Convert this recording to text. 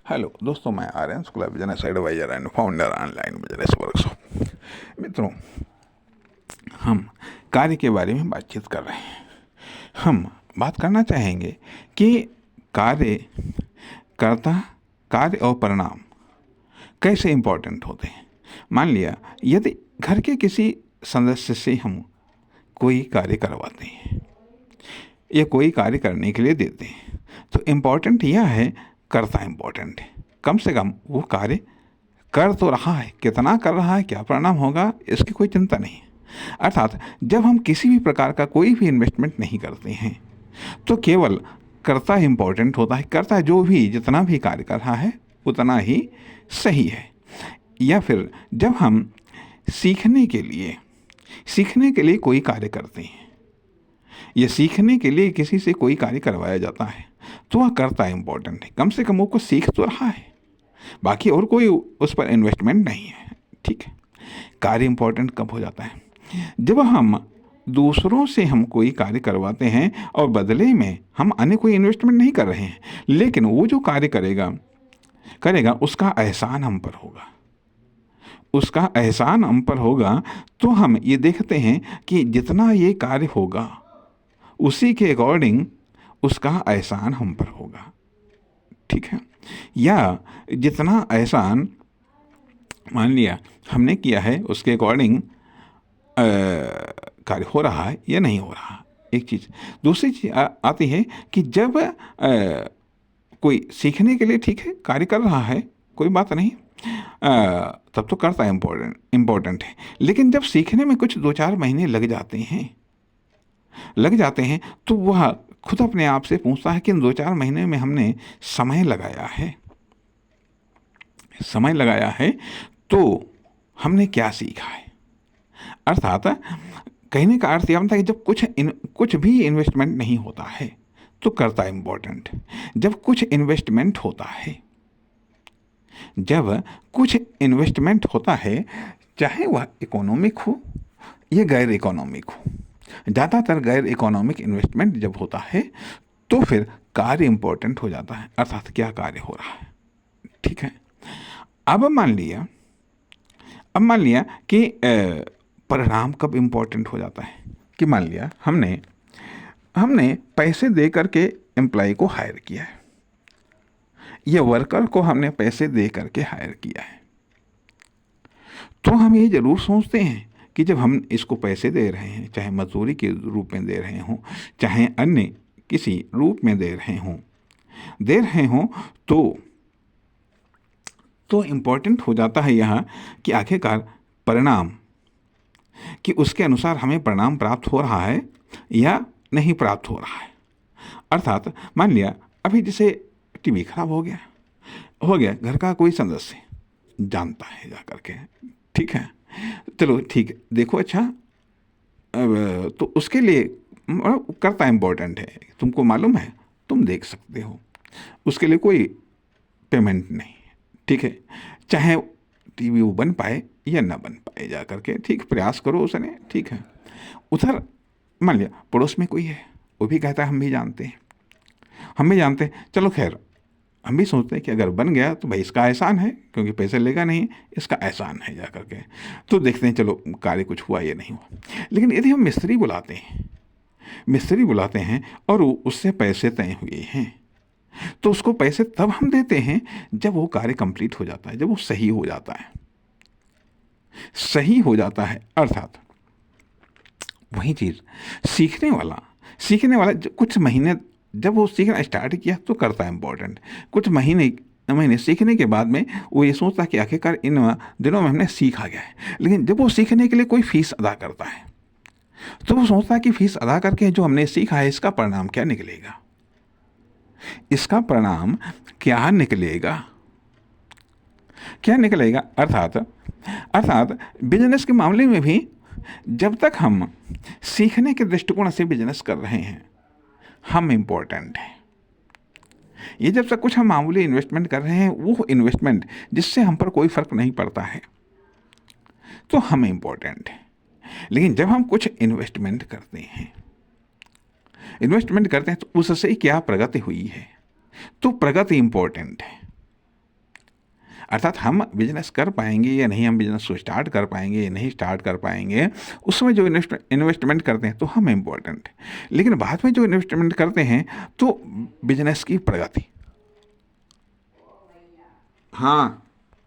Hello दोस्तों, मैं Aryan Shukla, business advisor and founder online business workshop. मित्रों, हम कार्य के बारे में बातचीत कर रहे हैं। हम बात करना चाहेंगे कि कार्य कर्ता, कार्य और परिणाम कैसे इम्पोर्टेंट होते हैं। मान लिया यदि घर के किसी सदस्य से हम कोई कार्य करवाते हैं या कोई कार्य करने के लिए देते हैं, तो इम्पोर्टेंट यह है, करता इम्पोर्टेंट है। कम से कम वो कार्य कर तो रहा है, कितना कर रहा है, क्या परिणाम होगा, इसकी कोई चिंता नहीं है। अर्थात जब हम किसी भी प्रकार का कोई भी इन्वेस्टमेंट नहीं करते हैं तो केवल कर्ता इम्पोर्टेंट होता है। कर्ता जो भी जितना भी कार्य कर रहा है उतना ही सही है। या फिर जब हम सीखने के लिए कोई कार्य करते हैं या सीखने के लिए किसी से कोई कार्य करवाया जाता है तो वह कर्ता इम्पोर्टेंट है। कम से कम वो कुछ सीख तो रहा है, बाकी और कोई उस पर इन्वेस्टमेंट नहीं है। ठीक है। कार्य इम्पोर्टेंट कब हो जाता है? जब हम दूसरों से हम कोई कार्य करवाते हैं और बदले में हम अन्य कोई इन्वेस्टमेंट नहीं कर रहे हैं, लेकिन वो जो कार्य करेगा उसका एहसान हम पर होगा। उसका एहसान हम पर होगा तो हम ये देखते हैं कि जितना ये कार्य होगा उसी के अकॉर्डिंग उसका एहसान हम पर होगा। ठीक है। या जितना एहसान मान लिया हमने किया है उसके अकॉर्डिंग कार्य हो रहा है या नहीं हो रहा, एक चीज़। दूसरी चीज़ आती है कि जब कोई सीखने के लिए ठीक है कार्य कर रहा है, कोई बात नहीं, तब तो करता इम्पोर्टेंट है। लेकिन जब सीखने में कुछ 2-4 महीने लग जाते हैं तो वह खुद अपने आप से पूछता है कि इन 2-4 महीने में हमने समय लगाया है तो हमने क्या सीखा है। अर्थात कहने का अर्थ यह था कि जब कुछ भी इन्वेस्टमेंट नहीं होता है तो करता इम्पोर्टेंट है। जब कुछ इन्वेस्टमेंट होता है, चाहे वह इकोनॉमिक हो या गैर इकोनॉमिक हो, ज़्यादातर गैर इकोनॉमिक इन्वेस्टमेंट जब होता है तो फिर कार्य इम्पोर्टेंट हो जाता है। अर्थात क्या कार्य हो रहा है। ठीक है। अब मान लिया कि परिणाम कब इम्पोर्टेंट हो जाता है कि मान लिया हमने पैसे दे करके एम्प्लॉय को हायर किया है या वर्कर को हमने पैसे दे करके हायर किया है, तो हम ये ज़रूर सोचते हैं कि जब हम इसको पैसे दे रहे हैं, चाहे मजदूरी के रूप में दे रहे हों, चाहे अन्य किसी रूप में दे रहे हों तो इम्पोर्टेंट हो जाता है यहाँ कि आखिरकार परिणाम, कि उसके अनुसार हमें परिणाम प्राप्त हो रहा है या नहीं प्राप्त हो रहा है। अर्थात मान लिया अभी जैसे टीवी खराब हो गया, घर का कोई सदस्य जानता है जा करके, ठीक है, चलो ठीक है, देखो अच्छा, तो उसके लिए करता इम्पोर्टेंट है। तुमको मालूम है, तुम देख सकते हो, उसके लिए कोई पेमेंट नहीं। ठीक है। चाहे टीवी वो बन पाए या ना बन पाए, जा करके ठीक प्रयास करो उसने। ठीक है। उधर मान लिया पड़ोस में कोई है, वो भी कहता है हम भी जानते हैं, चलो खैर, हम भी सोचते हैं कि अगर बन गया तो भाई इसका एहसान है, क्योंकि पैसे लेगा नहीं, इसका एहसान है, जा करके तो देखते हैं चलो कार्य कुछ हुआ या नहीं हुआ। लेकिन यदि हम मिस्त्री बुलाते हैं और उससे पैसे तय हुए हैं तो उसको पैसे तब हम देते हैं जब वो कार्य कंप्लीट हो जाता है, जब वो सही हो जाता है। अर्थात वही चीज़ सीखने वाला कुछ महीने जब वो सीखना स्टार्ट किया तो करता है इम्पोर्टेंट। कुछ महीने सीखने के बाद में वो ये सोचता है कि आखिरकार इन दिनों में हमने सीखा गया है। लेकिन जब वो सीखने के लिए कोई फीस अदा करता है तो वो सोचता है कि फीस अदा करके जो हमने सीखा है इसका परिणाम क्या निकलेगा। अर्थात बिजनेस के मामले में भी जब तक हम सीखने के दृष्टिकोण से बिजनेस कर रहे हैं हम इम्पोर्टेंट हैं। ये जब तक कुछ हम मामूली इन्वेस्टमेंट कर रहे हैं, वो इन्वेस्टमेंट जिससे हम पर कोई फर्क नहीं पड़ता है, तो हम इम्पोर्टेंट हैं। लेकिन जब हम कुछ इन्वेस्टमेंट करते हैं तो उससे क्या प्रगति हुई है, तो प्रगति इम्पोर्टेंट है। अर्थात हम बिजनेस कर पाएंगे या नहीं, हम बिजनेस को स्टार्ट कर पाएंगे या नहीं स्टार्ट कर पाएंगे, उसमें जो इन्वेस्टमेंट करते हैं तो हम इम्पोर्टेंट है। लेकिन बाद में जो इन्वेस्टमेंट करते हैं तो बिजनेस की प्रगति। हाँ।